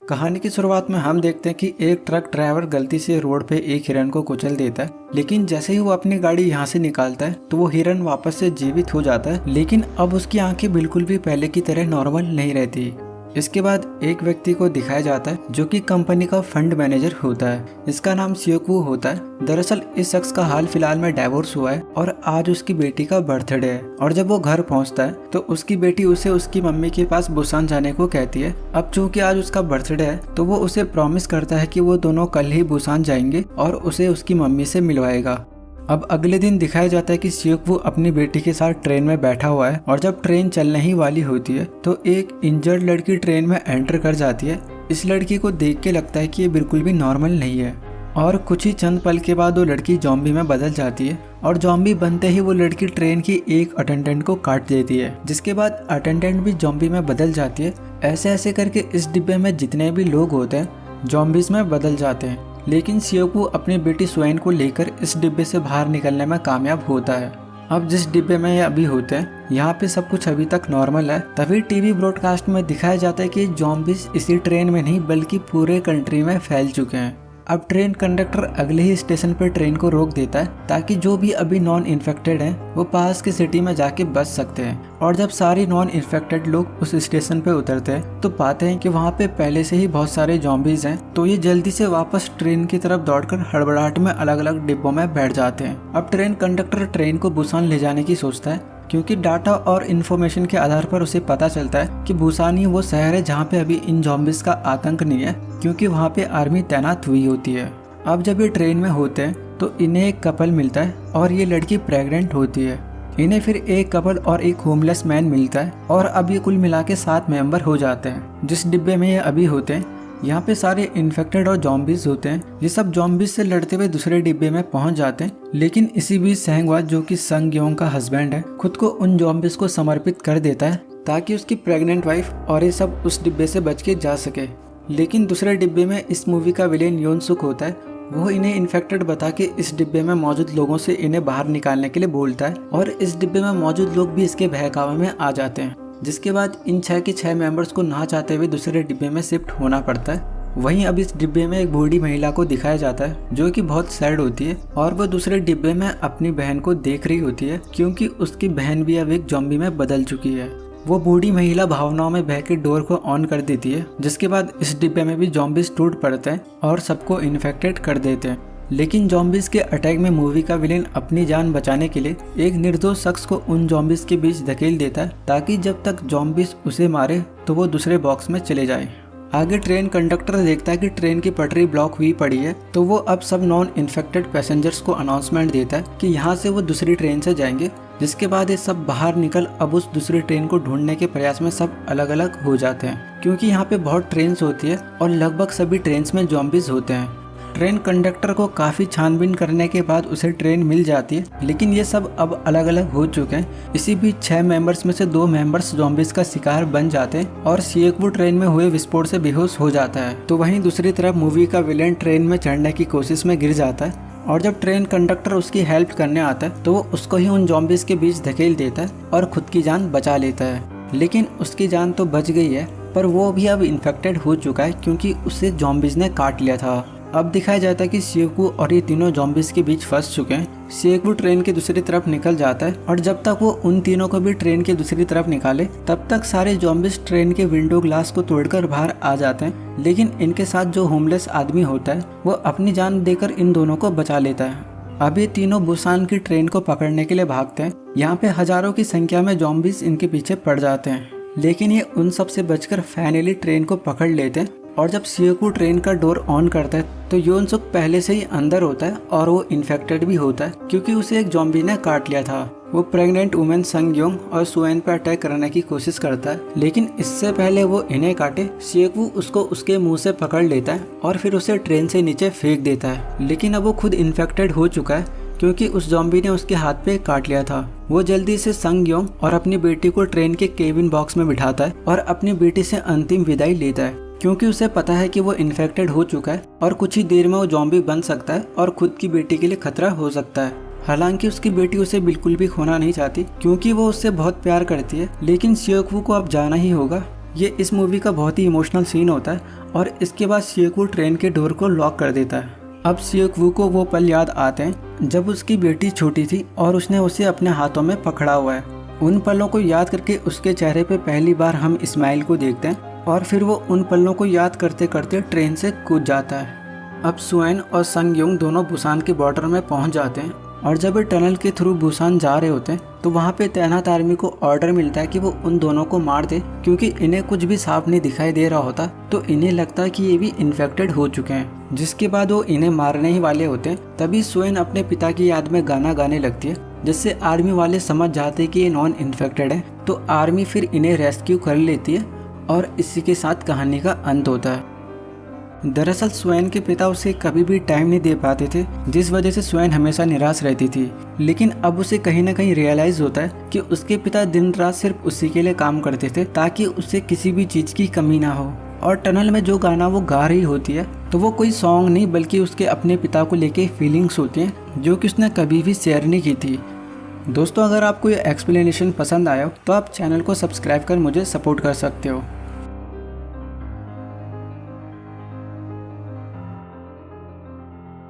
कहानी की शुरुआत में हम देखते हैं कि एक ट्रक ड्राइवर गलती से रोड पे एक हिरन को कुचल देता है, लेकिन जैसे ही वो अपनी गाड़ी यहाँ से निकालता है तो वो हिरन वापस से जीवित हो जाता है। लेकिन अब उसकी आंखें बिल्कुल भी पहले की तरह नॉर्मल नहीं रहती। इसके बाद एक व्यक्ति को दिखाया जाता है जो कि कंपनी का फंड मैनेजर होता है। इसका नाम सियोकवू होता है। दरअसल इस शख्स का हाल फिलहाल में डाइवोर्स हुआ है और आज उसकी बेटी का बर्थडे है। और जब वो घर पहुंचता है तो उसकी बेटी उसे उसकी मम्मी के पास बुसान जाने को कहती है। अब चूंकि आज उसका बर्थडे है तो वो उसे प्रॉमिस करता है कि वो दोनों कल ही बुसान जाएंगे और उसे उसकी मम्मी से मिलवाएगा। अब अगले दिन दिखाया जाता है कि सियोकवू अपनी बेटी के साथ ट्रेन में बैठा हुआ है और जब ट्रेन चलने ही वाली होती है तो एक इंजर्ड लड़की ट्रेन में एंटर कर जाती है। इस लड़की को देख के लगता है कि ये बिल्कुल भी नॉर्मल नहीं है और कुछ ही चंद पल के बाद वो लड़की जॉम्बी में बदल जाती है और जॉम्बी बनते ही वो लड़की ट्रेन की एक अटेंडेंट को काट देती है, जिसके बाद अटेंडेंट भी जॉम्बी में बदल जाती है। ऐसे ऐसे करके इस डिब्बे में जितने भी लोग होते हैं जॉम्बीज में बदल जाते हैं। लेकिन सियोकवू अपनी बेटी सुएन को लेकर इस डिब्बे से बाहर निकलने में कामयाब होता है। अब जिस डिब्बे में ये अभी होते हैं यहाँ पे सब कुछ अभी तक नॉर्मल है। तभी टीवी ब्रॉडकास्ट में दिखाया जाता है कि जॉम्बीज इसी ट्रेन में नहीं बल्कि पूरे कंट्री में फैल चुके हैं। अब ट्रेन कंडक्टर अगले ही स्टेशन पर ट्रेन को रोक देता है ताकि जो भी अभी नॉन इन्फेक्टेड हैं वो पास के सिटी में जाके बच सकते हैं। और जब सारे नॉन इन्फेक्टेड लोग उस स्टेशन पे उतरते हैं तो पाते हैं कि वहाँ पे पहले से ही बहुत सारे जॉम्बीज हैं। तो ये जल्दी से वापस ट्रेन की तरफ दौड़कर हड़बड़ाहट में अलग अलग डिब्बों में बैठ जाते हैं। अब ट्रेन कंडक्टर ट्रेन को बुसान ले जाने की सोचता है क्योंकि डाटा और इन्फॉर्मेशन के आधार पर उसे पता चलता है कि बुसान ही वो शहर है जहाँ पे अभी इन जॉम्बीज का आतंक नहीं है, क्योंकि वहाँ पे आर्मी तैनात हुई होती है। अब जब ये ट्रेन में होते हैं तो इन्हें एक कपल मिलता है और ये लड़की प्रेग्नेंट होती है। इन्हें फिर एक कपल और एक होमलेस मैन मिलता है और अब ये कुल मिला के 7 मेंबर हो जाते हैं। जिस डिब्बे में ये अभी होते हैं यहाँ पे सारे इन्फेक्टेड और जॉम्बीज होते हैं। ये सब जॉम्बीज से लड़ते हुए दूसरे डिब्बे में पहुंच जाते हैं, लेकिन इसी बीच सेंगवा जो कि संगयोंग का हस्बैंड है खुद को उन जॉम्बीज को समर्पित कर देता है ताकि उसकी प्रेग्नेंट वाइफ और ये सब उस डिब्बे से बच के जा सके। लेकिन दूसरे डिब्बे में इस मूवी का विलेन योन सुक होता है। वो इन्हें इन्फेक्टेड बता के इस डिब्बे में मौजूद लोगों से इन्हें बाहर निकालने के लिए बोलता है और इस डिब्बे में मौजूद लोग भी इसके बहकावे में आ जाते हैं। जिसके बाद इन 6 के 6 मेंबर्स को ना चाहते हुए दूसरे डिब्बे में शिफ्ट होना पड़ता है। वहीं अब इस डिब्बे में एक बूढ़ी महिला को दिखाया जाता है जो कि बहुत सैड होती है और वो दूसरे डिब्बे में अपनी बहन को देख रही होती है क्योंकि उसकी बहन भी अब एक जॉम्बी में बदल चुकी है। वो बूढ़ी महिला भावनाओं में बह के डोर को ऑन कर देती है, जिसके बाद इस डिब्बे में भी जॉम्बीज टूट पड़ते हैं और सबको इन्फेक्टेड कर देते हैं। लेकिन जॉम्बीज के अटैक में मूवी का विलेन अपनी जान बचाने के लिए एक निर्दोष शख्स को उन जॉम्बीज के बीच धकेल देता है ताकि जब तक जॉम्बीज उसे मारे तो वो दूसरे बॉक्स में चले जाए। आगे ट्रेन कंडक्टर देखता है कि ट्रेन की पटरी ब्लॉक हुई पड़ी है तो वो अब सब नॉन इन्फेक्टेड पैसेंजर्स को अनाउंसमेंट देता है कि यहाँ से वो दूसरी ट्रेन से जाएंगे। जिसके बाद ये सब बाहर निकल अब उस दूसरी ट्रेन को ढूंढने के प्रयास में सब अलग अलग हो जाते हैं, क्योंकि यहाँ पे बहुत ट्रेन्स होती है और लगभग सभी ट्रेन्स में जॉम्बीज होते हैं। ट्रेन कंडक्टर को काफ़ी छानबीन करने के बाद उसे ट्रेन मिल जाती है, लेकिन ये सब अब अलग अलग हो चुके हैं। इसी बीच 6 मेंबर्स में से 2 मेंबर्स जॉम्बीज का शिकार बन जाते हैं और सियोकवू ट्रेन में हुए विस्फोट से बेहोश हो जाता है। तो वहीं दूसरी तरफ मूवी का विलेन ट्रेन में चढ़ने की कोशिश में गिर जाता है और जब ट्रेन कंडक्टर उसकी हेल्प करने आता है तो वो उसको ही उन जॉम्बीज के बीच धकेल देता है और खुद की जान बचा लेता है। लेकिन उसकी जान तो बच गई है पर वो भी अब इन्फेक्टेड हो चुका है क्योंकि उसे जॉम्बीज ने काट लिया था। अब दिखाया जाता है कि सियोकवू और ये तीनों जॉम्बीज के बीच फंस चुके हैं। सियोकवू ट्रेन की दूसरी तरफ निकल जाता है और जब तक वो उन तीनों को भी ट्रेन की दूसरी तरफ निकाले तब तक सारे जॉम्बीज ट्रेन के विंडो ग्लास को तोड़कर बाहर आ जाते हैं। लेकिन इनके साथ जो होमलेस आदमी होता है वो अपनी जान देकर इन दोनों को बचा लेता है। अब ये तीनों बुसान की ट्रेन को पकड़ने के लिए भागते हैं। यहाँ पे हजारों की संख्या में जॉम्बीज इनके पीछे पड़ जाते हैं, लेकिन ये उन सब से बचकर फाइनली ट्रेन को पकड़ लेते हैं। और जब सियोकवू ट्रेन का डोर ऑन करता है तो योन सुक पहले से ही अंदर होता है और वो इन्फेक्टेड भी होता है क्योंकि उसे एक जॉम्बी ने काट लिया था। वो प्रेग्नेंट वुमेन संगयोंग और सुएन पर अटैक करने की कोशिश करता है, लेकिन इससे पहले वो इन्हें काटे सियोकवू उसको उसके मुंह से पकड़ लेता है और फिर उसे ट्रेन से नीचे फेंक देता है। लेकिन अब वो खुद इन्फेक्टेड हो चुका है क्योंकि उस जॉम्बी ने उसके हाथ पे काट लिया था। वो जल्दी से संगयोंग और अपनी बेटी को ट्रेन के केबिन बॉक्स में बिठाता है और अपनी बेटी से अंतिम विदाई लेता है क्योंकि उसे पता है कि वो इन्फेक्टेड हो चुका है और कुछ ही देर में वो जॉम्बी बन सकता है और खुद की बेटी के लिए खतरा हो सकता है। हालांकि उसकी बेटी उसे बिल्कुल भी खोना नहीं चाहती क्योंकि वो उससे बहुत प्यार करती है, लेकिन सियोकवू को अब जाना ही होगा। ये इस मूवी का बहुत ही इमोशनल सीन होता है और इसके बाद सियोक वू ट्रेन के डोर को लॉक कर देता है। अब सियोक वू को वो पल याद आते हैं जब उसकी बेटी छोटी थी और उसने उसे अपने हाथों में पकड़ा हुआ है। उन पलों को याद करके उसके चेहरे पे पहली बार हम स्माइल को देखते हैं और फिर वो उन पलों को याद करते करते ट्रेन से कूद जाता है। अब सुएन और संगयोंग दोनों बुसान के बॉर्डर में पहुंच जाते हैं और जब वे टनल के थ्रू बुसान जा रहे होते हैं तो वहाँ पे तैनात आर्मी को ऑर्डर मिलता है कि वो उन दोनों को मार दे, क्योंकि इन्हें कुछ भी साफ नहीं दिखाई दे रहा होता तो इन्हें लगता है कि ये भी इन्फेक्टेड हो चुके हैं। जिसके बाद वो इन्हें मारने ही वाले होते हैं। तभी सुएन अपने पिता की याद में गाना गाने लगती है, जिससे आर्मी वाले समझ जाते हैं कि ये नॉन इन्फेक्टेड है। तो आर्मी फिर इन्हें रेस्क्यू कर लेती है और इसी के साथ कहानी का अंत होता है। दरअसल सुएन के पिता उसे कभी भी टाइम नहीं दे पाते थे, जिस वजह से सुएन हमेशा निराश रहती थी। लेकिन अब उसे कहीं ना कहीं रियलाइज होता है कि उसके पिता दिन रात सिर्फ उसी के लिए काम करते थे ताकि उसे किसी भी चीज़ की कमी ना हो। और टनल में जो गाना वो गा रही होती है तो वो कोई सॉन्ग नहीं बल्कि उसके अपने पिता को लेके फीलिंग्स होती हैं जो कि उसने कभी भी शेयर नहीं की थी। दोस्तों, अगर आपको ये एक्सप्लेनेशन पसंद आया तो आप चैनल को सब्सक्राइब कर मुझे सपोर्ट कर सकते हो।